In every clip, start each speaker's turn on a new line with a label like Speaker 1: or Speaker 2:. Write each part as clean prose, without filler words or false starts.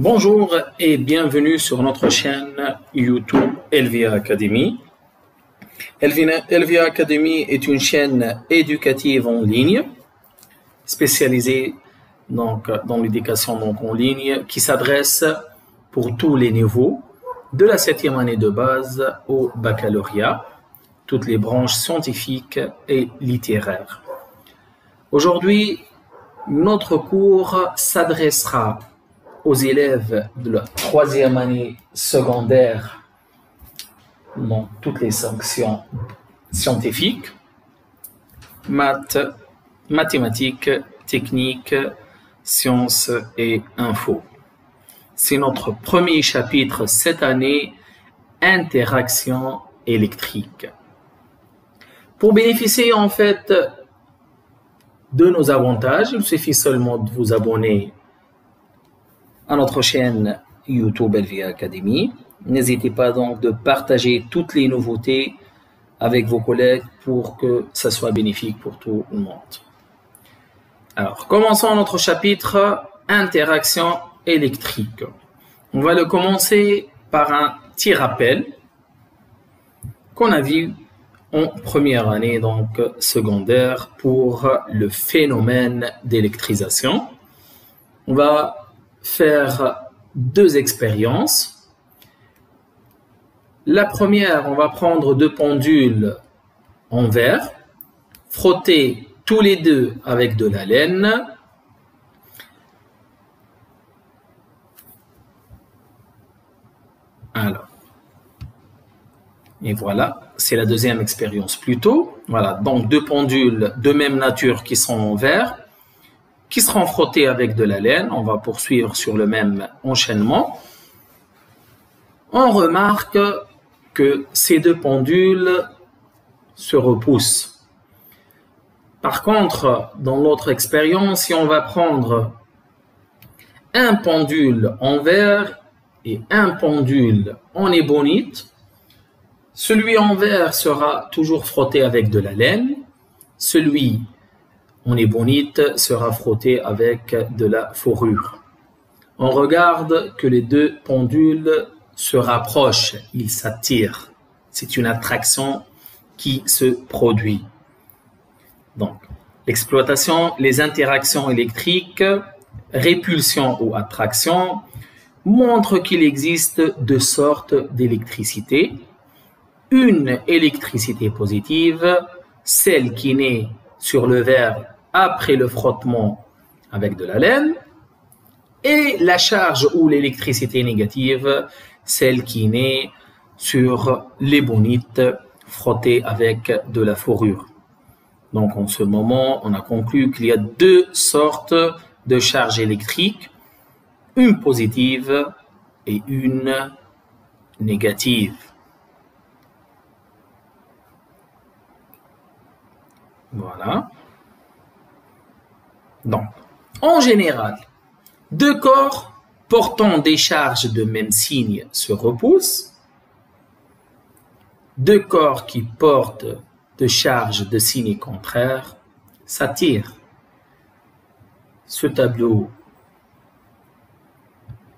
Speaker 1: Bonjour et bienvenue sur notre chaîne YouTube Elvia Academy. Elvia Academy est une chaîne éducative en ligne spécialisée dans l'éducation en ligne qui s'adresse pour tous les niveaux de la 7e année de base au baccalauréat, toutes les branches scientifiques et littéraires. Aujourd'hui, notre cours s'adressera aux élèves de la 3e année secondaire dans toutes les sections scientifiques, mathématiques, techniques, sciences et info. C'est notre premier chapitre cette année, interaction électrique. Pour bénéficier en fait de nos avantages, il suffit seulement de vous abonner à notre chaîne YouTube Elvia Academy. N'hésitez pas donc de partager toutes les nouveautés avec vos collègues pour que ça soit bénéfique pour tout le monde. Alors, commençons notre chapitre interaction électrique. On va le commencer par un petit rappel qu'on a vu en première année donc secondaire pour le phénomène d'électrisation. On va faire deux expériences. La première, on va prendre deux pendules en verre, frotter tous les deux avec de la laine. Alors, et voilà, c'est la deuxième expérience plutôt. Voilà, donc deux pendules de même nature qui sont en verre, qui seront frottés avec de la laine. On va poursuivre sur le même enchaînement. On remarque que ces deux pendules se repoussent. Par contre, dans l'autre expérience, si on va prendre un pendule en verre et un pendule en ébonite, celui en verre sera toujours frotté avec de la laine, celui en ébonite sera frotté avec de la fourrure. On regarde que les deux pendules se rapprochent, ils s'attirent. C'est une attraction qui se produit. Donc, l'exploitation, les interactions électriques, répulsion ou attraction, montrent qu'il existe deux sortes d'électricité. Une électricité positive, celle qui naît sur le verre après le frottement avec de la laine, et la charge ou l'électricité négative, celle qui naît sur l'ébonite frottée avec de la fourrure. Donc en ce moment, on a conclu qu'il y a deux sortes de charges électriques, une positive et une négative. Voilà. Donc, en général, deux corps portant des charges de même signe se repoussent. Deux corps qui portent de charges de signe contraire s'attirent. Ce tableau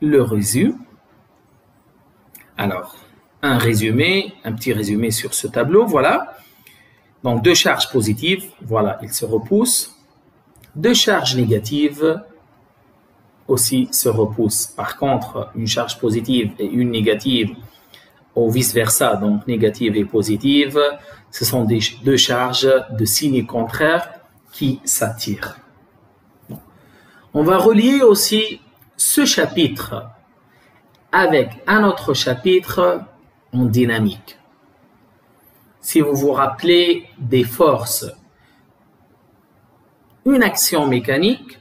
Speaker 1: le résume. Alors, un petit résumé sur ce tableau, voilà. Donc, deux charges positives, voilà, ils se repoussent. Deux charges négatives aussi se repoussent. Par contre, une charge positive et une négative, ou vice-versa, donc négative et positive, ce sont deux charges de signe contraire qui s'attirent. On va relier aussi ce chapitre avec un autre chapitre en dynamique. Si vous vous rappelez des forces, une action mécanique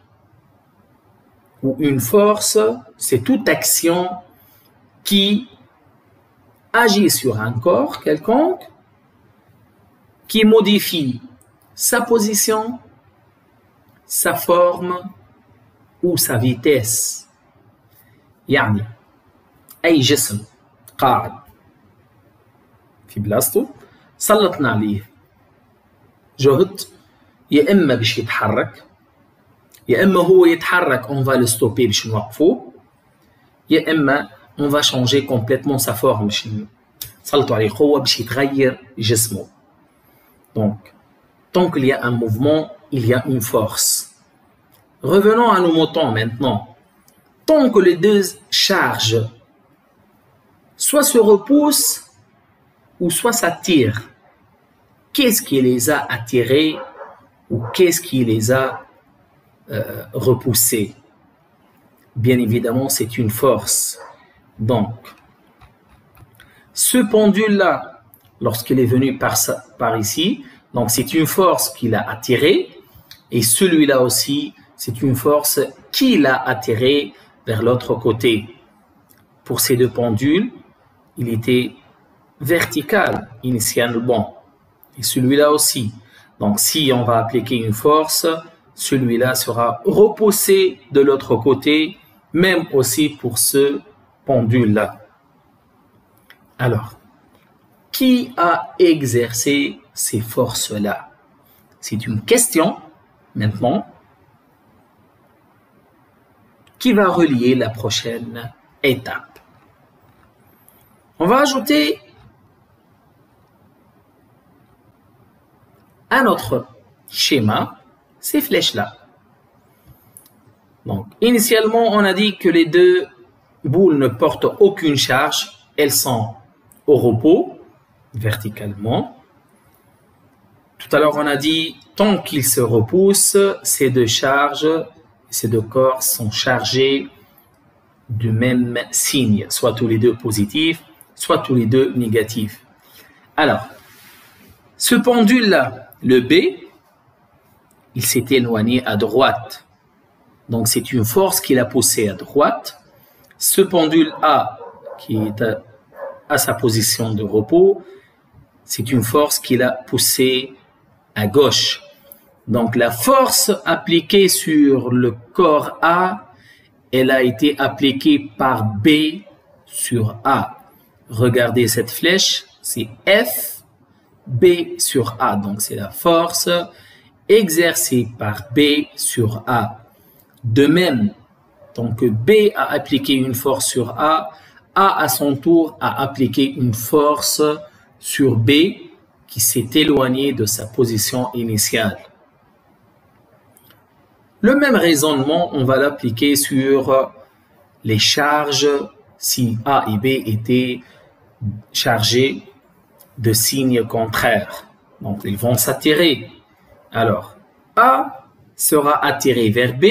Speaker 1: ou une force, c'est toute action qui agit sur un corps quelconque, qui modifie sa position, sa forme ou sa vitesse. يعني أي جسم قاعد في بلاصته سلطنا عليه جهد يا إما باش يتحرك يا إما هو يتحرك on va le stopper باش نوقفوه يا إما on va changer complètement sa forme. سلطوا عليه قوة باش يتغير جسمه. Donc, tant qu'il y a un mouvement, il y a une force. Revenons à nos moutons maintenant. Tant que les deux charges soit se repoussent ou soit s'attirent, qu'est-ce qui les a attirés ou qu'est-ce qui les a repoussés? Bien évidemment, c'est une force. Donc, ce pendule-là, lorsqu'il est venu par ici, donc c'est une force qui l'a attiré, et celui-là aussi, c'est une force qui l'a attiré vers l'autre côté. Pour ces deux pendules, il était vertical initialement, et celui-là aussi. Donc, si on va appliquer une force, celui-là sera repoussé de l'autre côté, même aussi pour ce pendule-là. Alors, qui a exercé ces forces-là? C'est une question, maintenant, qui va relier la prochaine étape. On va ajouter à notre schéma ces flèches-là. Donc, initialement, on a dit que les deux boules ne portent aucune charge. Elles sont au repos, verticalement. Tout à l'heure, on a dit, tant qu'ils se repoussent, ces deux charges, ces deux corps sont chargés du même signe, soit tous les deux positifs, soit tous les deux négatifs. Alors, ce pendule-là, le B, il s'est éloigné à droite. Donc, c'est une force qui l'a poussé à droite. Ce pendule A, qui est à sa position de repos, c'est une force qui l'a poussé à gauche. Donc, la force appliquée sur le corps A, elle a été appliquée par B sur A. Regardez cette flèche, c'est F, B sur A. Donc, c'est la force exercée par B sur A. De même, tant que B a appliqué une force sur A à son tour a appliqué une force sur B qui s'est éloigné de sa position initiale. Le même raisonnement, on va l'appliquer sur les charges si A et B étaient chargés de signes contraires. Donc, ils vont s'attirer. Alors, A sera attiré vers B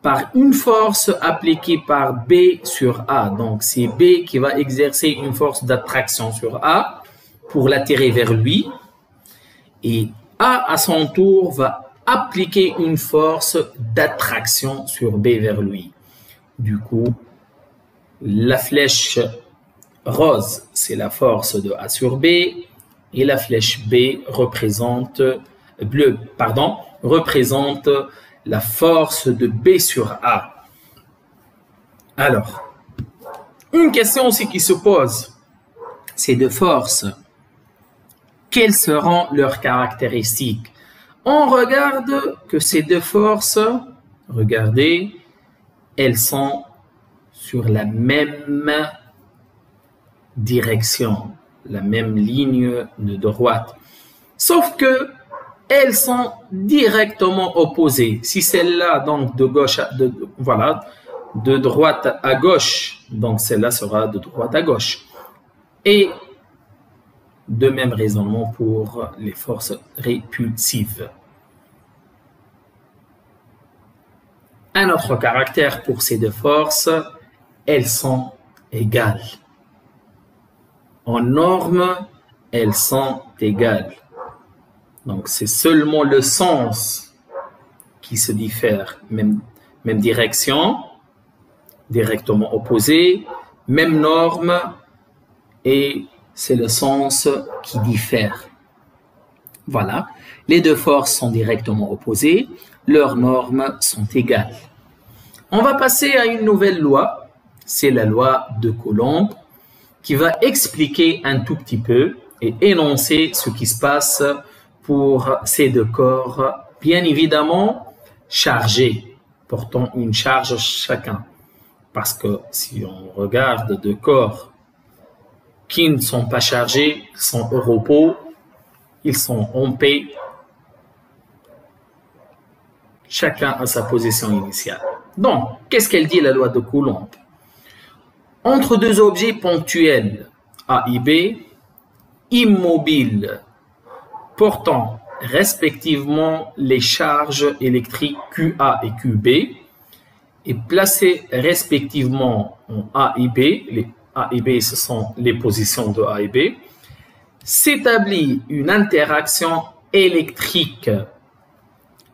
Speaker 1: par une force appliquée par B sur A. Donc, c'est B qui va exercer une force d'attraction sur A pour l'attirer vers lui. Et A, à son tour, va appliquer une force d'attraction sur B vers lui. Du coup, la flèche rose, c'est la force de A sur B. Et la flèche B représente, représente la force de B sur A. Alors, une question aussi qui se pose, ces deux forces, quelles seront leurs caractéristiques? On regarde que ces deux forces, regardez, elles sont sur la même direction, la même ligne de droite. Sauf que elles sont directement opposées. Si celle-là, donc de gauche, de droite à gauche, donc celle-là sera de droite à gauche. Et de même raisonnement pour les forces répulsives. Un autre caractère pour ces deux forces, elles sont égales. En norme, elles sont égales. Donc, c'est seulement le sens qui se diffère. Même direction, directement opposé, même norme, et c'est le sens qui diffère. Voilà. Les deux forces sont directement opposées, leurs normes sont égales. On va passer à une nouvelle loi, c'est la loi de Coulomb, qui va expliquer un tout petit peu et énoncer ce qui se passe pour ces deux corps, bien évidemment chargés, portant une charge chacun. parce que si on regarde deux corps qui ne sont pas chargés, ils sont au repos, ils sont en paix, chacun a sa position initiale. Donc, qu'est-ce qu'elle dit la loi de Coulomb? Entre deux objets ponctuels A et B, immobiles, portant respectivement les charges électriques QA et QB, et placés respectivement en A et B, les A et B, ce sont les positions de A et B, s'établit une interaction électrique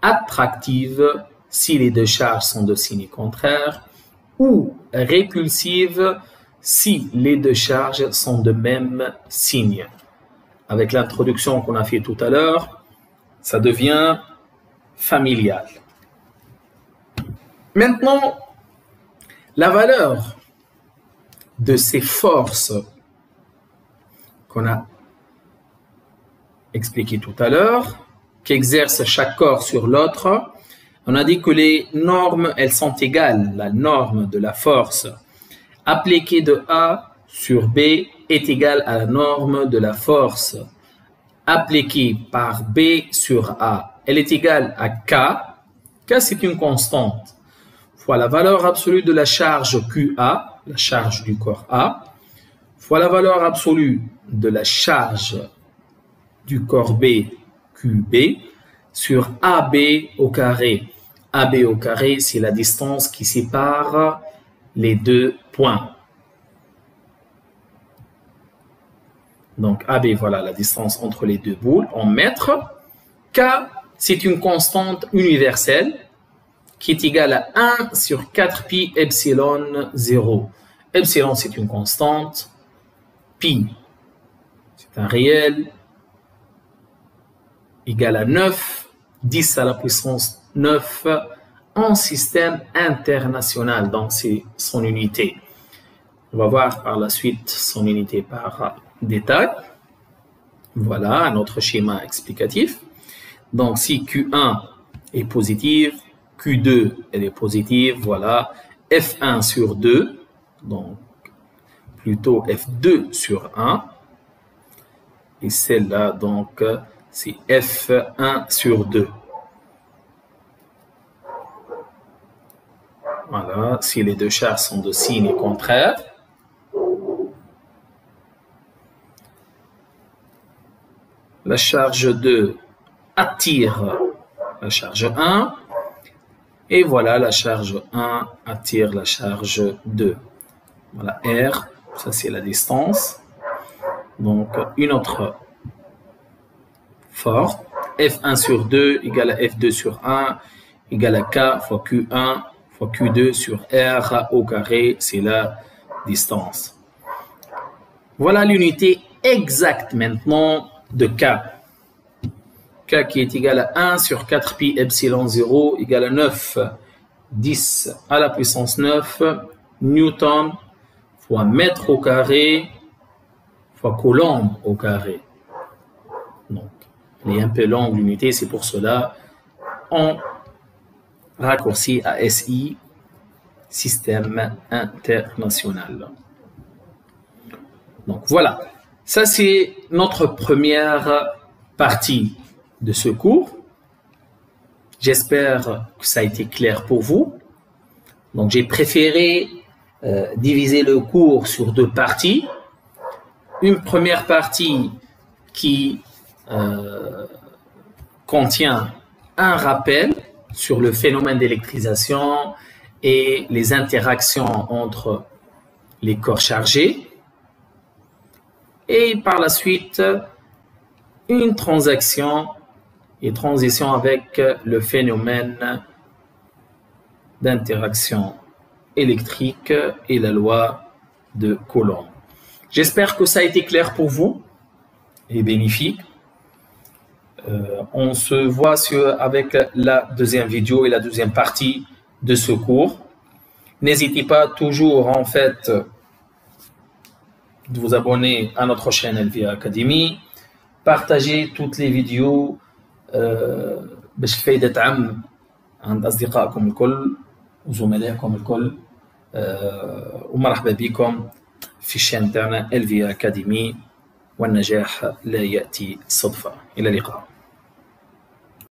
Speaker 1: attractive si les deux charges sont de signe contraire ou répulsive si les deux charges sont de même signe. Avec l'introduction qu'on a fait tout à l'heure, ça devient familial. Maintenant, la valeur de ces forces qu'on a expliquées tout à l'heure, qu'exerce chaque corps sur l'autre, on a dit que les normes, elles sont égales. La norme de la force appliquée de A sur B est égale à la norme de la force appliquée par B sur A. Elle est égale à K. K, c'est une constante, fois la valeur absolue de la charge QA, la charge du corps A, fois la valeur absolue de la charge du corps B, QB, sur AB au carré. AB au carré, c'est la distance qui sépare les deux points. Donc AB, voilà la distance entre les deux boules en mètres. K, c'est une constante universelle qui est égale à 1 sur 4 pi epsilon 0. Epsilon, c'est une constante. Pi, c'est un réel. Égal à 9, 10 à la puissance 9 en système international. Donc, c'est son unité. On va voir par la suite son unité par détail. Voilà un autre schéma explicatif. Donc, si Q1 est positive, Q2 elle est positive, voilà, F1 sur 2, donc plutôt F2 sur 1. Et celle-là, donc, c'est F1 sur 2. Voilà, si les deux charges sont de signe contraire. La charge 2 attire la charge 1. Et voilà, la charge 1 attire la charge 2. Voilà, R, ça c'est la distance. Donc, une autre force, F1 sur 2 égale à F2 sur 1 égale à K fois Q1 fois Q2 sur R au carré, c'est la distance. Voilà l'unité exacte maintenant de K. K qui est égal à 1 sur 4 pi epsilon 0 égale à 9, 10 à la puissance 9, newton fois mètre au carré fois coulomb au carré. Donc, elle est un peu longue l'unité, c'est pour cela on raccourcit à SI, système international. Donc voilà, ça c'est notre première partie de ce cours. J'espère que ça a été clair pour vous. Donc j'ai préféré diviser le cours sur deux parties. Une première partie qui contient un rappel sur le phénomène d'électrisation et les interactions entre les corps chargés. Et par la suite, une transition avec le phénomène d'interaction électrique et la loi de Coulomb. J'espère que ça a été clair pour vous et bénéfique. On se voit avec la deuxième vidéo et la deuxième partie de ce cours. N'hésitez pas toujours en fait de vous abonner à notre chaîne Elvia Academy, partagez toutes les vidéos باش فايدة تعم عند أصدقائكم الكل وزملائكم الكل ومرحبا بكم في الشان تاعنا LVA أكاديمي، والنجاح لا يأتي صدفة. إلى اللقاء.